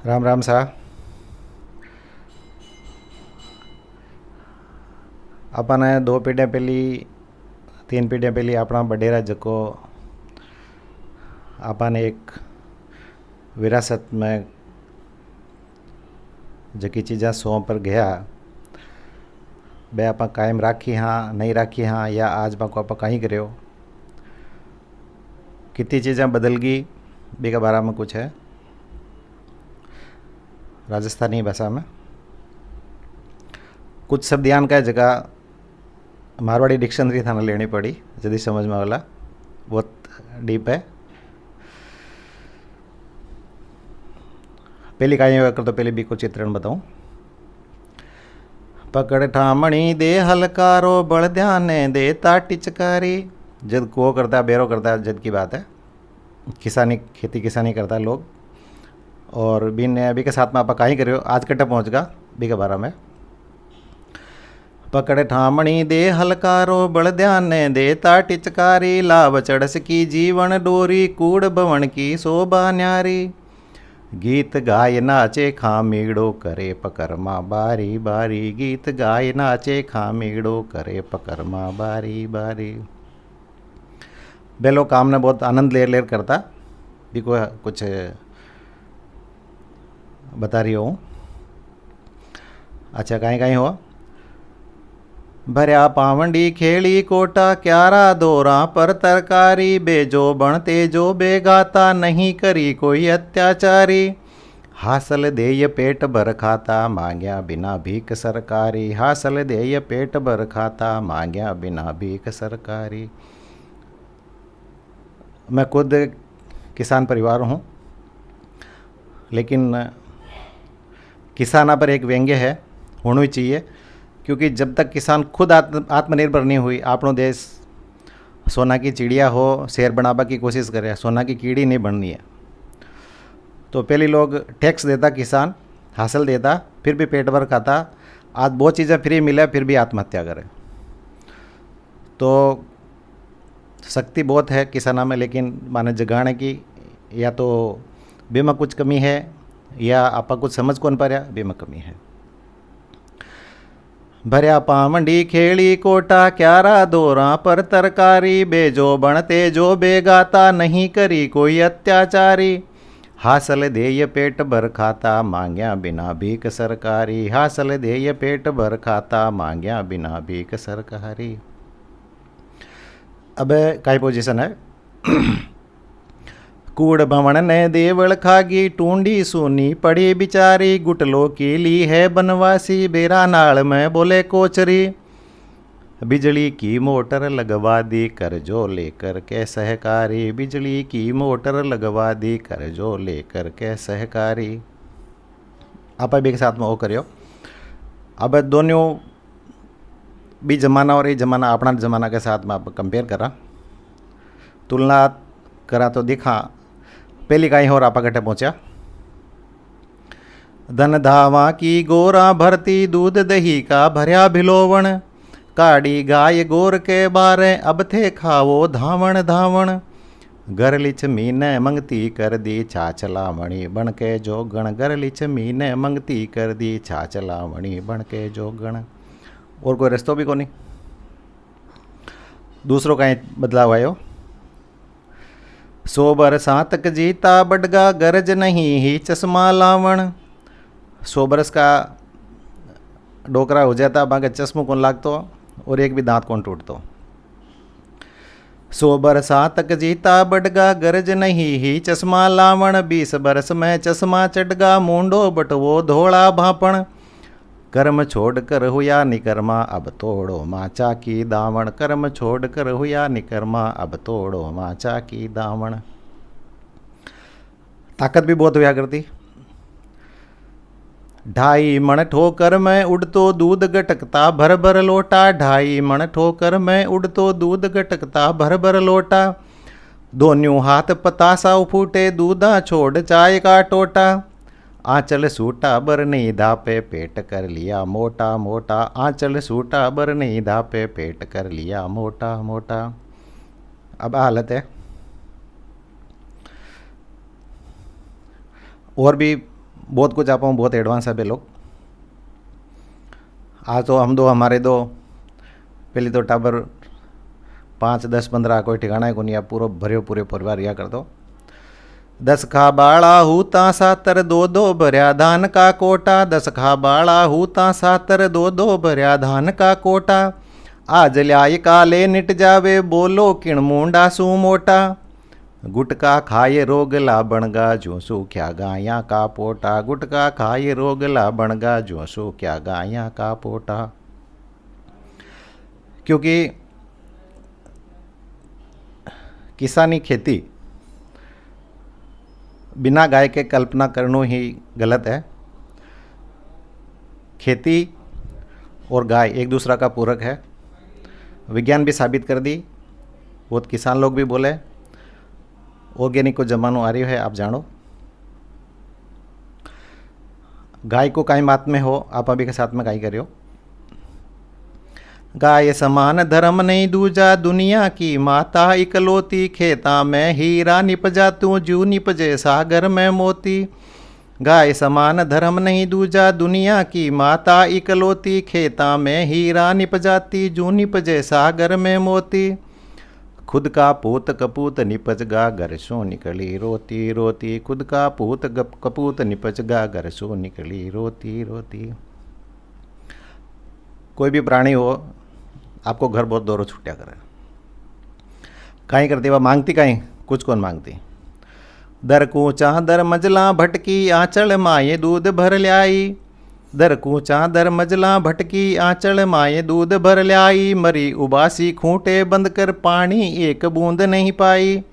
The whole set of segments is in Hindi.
राम राम सा। अपने 2 पीढ़ियाँ पहली 3 पीढ़ियाँ पहली अपना बडेरा जको आपने एक विरासत में जकी चीज़ा सौ पर गया बे आप कायम राखी हाँ नहीं राखी हाँ या आज को आप कहीं करो कितनी चीज़ें बदल गई बे के बारे में कुछ है राजस्थानी भाषा में कुछ शब्द यान का जगह मारवाड़ी डिक्शनरी थाने लेनी पड़ी जल्दी समझ में वाला बहुत डीप है। पहली कहीं कर तो पहले भी कुछ चित्रण बताऊं। पकड़ ठामणी दे हलकारो बड़ ध्यान दे ताटी चकारी। जद को करता है बेरो करता है जद की बात है किसानी खेती किसानी करता है लोग और बिन अभी के साथ में आप कहीं करो आज कट्टा पहुँच गा बी के बारे में। पकड़ ठामणी दे हलकारो बड़ ध्यान दे ताटी चकारी लाभ चढ़स की जीवन डोरी कूड़ भवन की शोभा न्यारी। गीत गाय नाचे खामीड़ो करे पकरमा बारी बारी गीत गाय नाचे खामीड़ो करे पकरमा बारी बारी। बेलो काम ने बहुत आनंद लेर लेर करता भी को कुछ बता रही हूँ। अच्छा कहीं कहीं हो भरया पावंडी खेली कोटा क्यारा दोरा पर तरकारी बेजो बनते जो बेगाता नहीं करी कोई अत्याचारी। हासल देय पेट भर खाता मांग्या बिना भीख सरकारी हासल देय पेट भर खाता मांग्या बिना भीख सरकारी। मैं खुद किसान परिवार हूँ लेकिन किसाना पर एक व्यंग्य है होना चाहिए क्योंकि जब तक किसान खुद आत्मनिर्भर नहीं हुई अपनो देश सोना की चिड़िया हो शेर बनाबा की कोशिश करे सोना की कीड़ी नहीं बननी है। तो पहले लोग टैक्स देता किसान हासिल देता फिर भी पेट भर खाता आज बहुत चीज़ें फ्री मिले फिर भी आत्महत्या करे। तो शक्ति बहुत है किसाना में लेकिन माने जगाने की या तो बीमा कुछ कमी है या आपा कुछ समझ कौन पा रहा बीमा कमी है। भरया पावंडी खेड़ी कोटा क्यारा दोरा पर तरकारी बेजो बनते जो बेगाता नहीं करी कोई अत्याचारी। हासल देय पेट भर खाता मांग्या बिना भीख सरकारी हासल देय पेट भर खाता मांग्या बिना भीख सरकारी। अब काई पोजीशन है कूड़ भवन ने देवल खागी टूंडी सुनी पड़ी बिचारी गुटलो की ली है बनवासी बेरा नाल में बोले कोचरी। बिजली की मोटर लगवा दी कर्जो लेकर के सहकारी बिजली की मोटर लगवा दी कर्जो लेकर के सहकारी। आप भी एक साथ में वो करियो। अब दोनों भी जमाना और ये जमाना अपना जमाना के साथ में आप कंपेयर करा तुलना करा तो दिखा पहली कहीं और आप कटे पहुंचा। धन धावा की गोरा भरती दूध दही का भरया भिलोवण काड़ी गाय गोर के बारे अब थे खावो धावण धावण। गरलिच मीने मंगती कर दी छाचला मणि बन के जो गण गरलिच मीने मंगती कर दी छाचला मणि बन के जो गण। और कोई रस्तो भी को नहीं दूसरों कहीं बदलाव आयो। 100 बरसा तक जीता बडगा गरज नहीं ही चश्मा लावण। 100 बरस का डोकरा हो जाता बाकी चश्मो कौन लागतो और एक भी दांत कौन टूटतो। 100 बरसा तक जीता बडगा गरज नहीं ही चश्मा लावण 20 बरस में चश्मा चढ़गा मुंडो बटवो धोड़ा भापण। कर्म छोड़ कर हुआ निकर्मा अब तोड़ो माचा की दावण कर्म छोड़ कर हुआ निकर्मा अब तोड़ो माचा की दावण। ताकत भी बहुत हुआ करती। 2.5 मण ठोकर में उड़तो दूध गटकता भर भर लोटा 2.5 मण ठोकर में उड़तो दूध गटकता भर भर लोटा। दोनों हाथ पतासा फूटे दूधा छोड़ चाय का टोटा। आंचल सूटा बर नहीं धापे पेट कर लिया मोटा मोटा आंचल सूटा बर नहीं धापे पेट कर लिया मोटा मोटा। अब हालत है और भी बहुत कुछ आप बहुत एडवांस है बे लोग। आज तो हम दो हमारे दो पहले तो टाबर 5 10 15 कोई ठिकाना है को नहीं, आप पूरा भरे पूरे परिवार या कर दो। 10 खा बाड़ा हूता सातर दो दो भरया धान का कोटा, 10 खा बाड़ा हूता सातर दो दो भरया धान का कोटा। आज ल्याय काले निट जावे बोलो किण मुंडा सू मोटा, गुटका खाए रोगला बनगा जो सूख्या गाया का पोटा, गुटका खाए रोगला बनगा जो सूख्या गाया का पोटा। क्योंकि किसानी खेती बिना गाय के कल्पना करना ही गलत है। खेती और गाय एक दूसरा का पूरक है, विज्ञान भी साबित कर दी, बहुत किसान लोग भी बोले ऑर्गेनिक को जमानो आ रही है। आप जानो गाय को काई बात में हो, आप अभी के साथ में गाय करियो। गाय समान धर्म नहीं दूजा दुनिया की माता इकलौती, खेता में हीरा निपजा तू जू निपजे सागर में मोती। गाय समान धर्म नहीं दूजा दुनिया की माता इकलौती, खेता में हीरा निपजाती जू निपजे सागर में मोती। खुद का पूत कपूत निपज गा घर सो निकली रोती रोती, खुद का पूत कपूत निपज गा घर सो निकली रोती रोती। कोई भी प्राणी हो, आपको घर बहुत दौरो छूटा करे, कहीं करती वह मांगती कहीं कुछ कौन मांगती। दर कूचा दर मजला भटकी आंचल माए दूध भर ल्याई, दर कूचा दर मजला भटकी आंचल माए दूध भर ल्याई। मरी उबासी खूंटे बंद कर पानी एक बूंद नहीं पाई,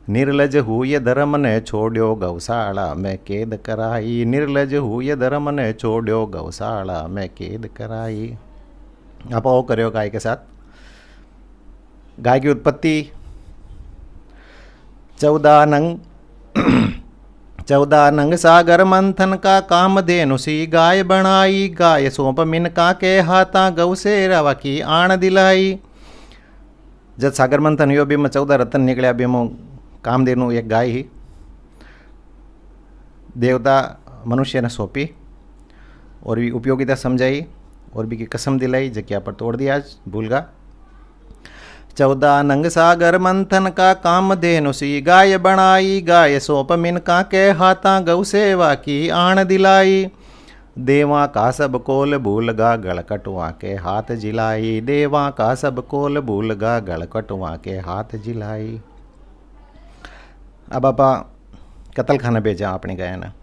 निर्लज हुए धर्म ने छोड़ो गौशाला में कैद कराई, निर्लज हुए धर्म ने छोड़ो गौशाला में कैद कराई। आप वो करो गाय के साथ। गाय की उत्पत्ति 14 नंग सागर मंथन का कामधेनु सी गाय बनाई, गाय सौंप मिनका के हाथा गौ से रवा की आण दिलाई। जब सागर मंथन हुआ बीमा 14 रतन निकलिया, बीमो कामधेनु एक गाय ही देवता मनुष्य ने सौंपी और भी उपयोगिता समझाई और भी की कसम दिलाई, जगह पर तोड़ दिया आज भूलगा। 14 नंग सागर मंथन का कामधेनु सी गाय बनाई, गाय सौंप मिनका के हाथा गौ सेवा की आण दिलाई। देवा का सब कोल भूलगा गल कटुआ के हाथ जिलाई, देवा का सब कोल भूलगा गल कटुआ के हाथ जिलाई। अब आप कतल खाना भेजा अपनी गाय ने।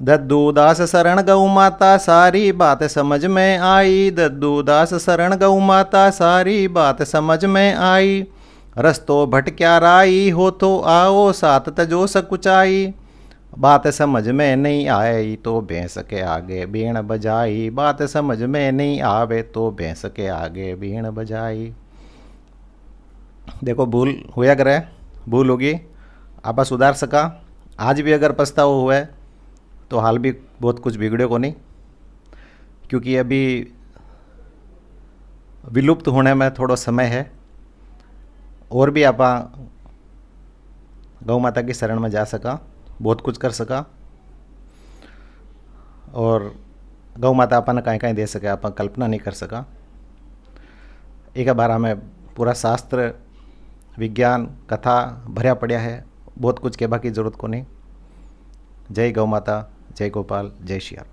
दद्दू दास शरण गौ माता सारी बात समझ में आई, दद्दू दास शरण गौ माता सारी बात समझ में आई। रस्तो भटक्या राई हो तो आओ साथ तजो सकुचाई, बात समझ में नहीं आई तो भैंस के आगे बीण बजाई, बात समझ में नहीं आवे तो भैंस के आगे बीण बजाई। देखो भूल हुआ करे, भूल होगी आप सुधार सका। आज भी अगर पछतावा हुआ है तो हाल भी बहुत कुछ बिगड़े को नहीं, क्योंकि अभी विलुप्त होने में थोड़ा समय है। और भी आप गौ माता की शरण में जा सका, बहुत कुछ कर सका, और गौ माता अपन कहीं कहीं दे सके आप कल्पना नहीं कर सका। एक बार हमें पूरा शास्त्र विज्ञान कथा भरया पड़ा है, बहुत कुछ कहने की जरूरत को नहीं। जय गौ माता, जय गोपाल, जय श्री राम।